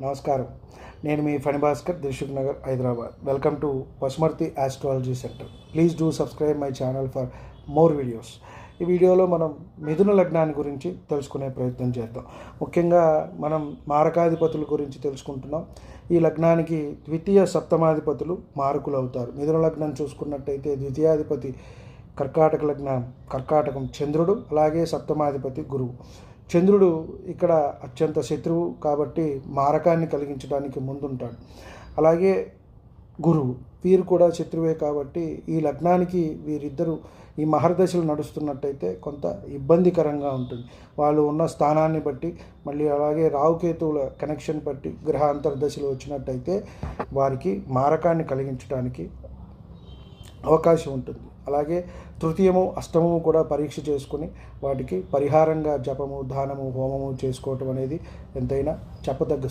నమస్కారం. నేను మీ Phani Bhaskar, Dilsukh Nagar, Hyderabad. Welcome to Vasumarthi astrology centre. Please do subscribe my channel for more videos. ఈ వీడియోలో మనం మిథున లగ్నాన్ని గురించి తెలుసుకునే ప్రయత్నం చేద్దాం. ముఖ్యంగా మనం మారకాధిపతుల గురించి తెలుసుకుంటున్నాం. ఈ లగ్నానికి ద్వితీయ సప్తమాధిపతులు మారకులు అవుతారు. మిథున లగ్నం చూసుకున్నట్టయితే ద్వితీయాధిపతి కర్కాటకం చంద్రుడు, అలాగే సప్తమాధిపతి గురువు. చంద్రుడు ఇక్కడ అత్యంత శత్రువు కాబట్టి మారకాన్ని కలిగించడానికి ముందుంటాడు. అలాగే గురువు వీరు కూడా శత్రువే కాబట్టి ఈ లగ్నానికి వీరిద్దరూ ఈ మహర్దశలు నడుస్తున్నట్టయితే కొంత ఇబ్బందికరంగా ఉంటుంది. వాళ్ళు ఉన్న స్థానాన్ని బట్టి, మళ్ళీ అలాగే రావుకేతువుల కనెక్షన్ బట్టి గ్రహ అంతర్దశలు వచ్చినట్టయితే వారికి మారకాన్ని కలిగించడానికి అవకాశం ఉంటుంది. అలాగే తృతీయము అష్టమము కూడా పరీక్ష చేసుకుని వాటికి పరిహారంగా జపము, దానము, హోమము చేసుకోవటం అనేది ఎంతైనా చెప్పదగ్గ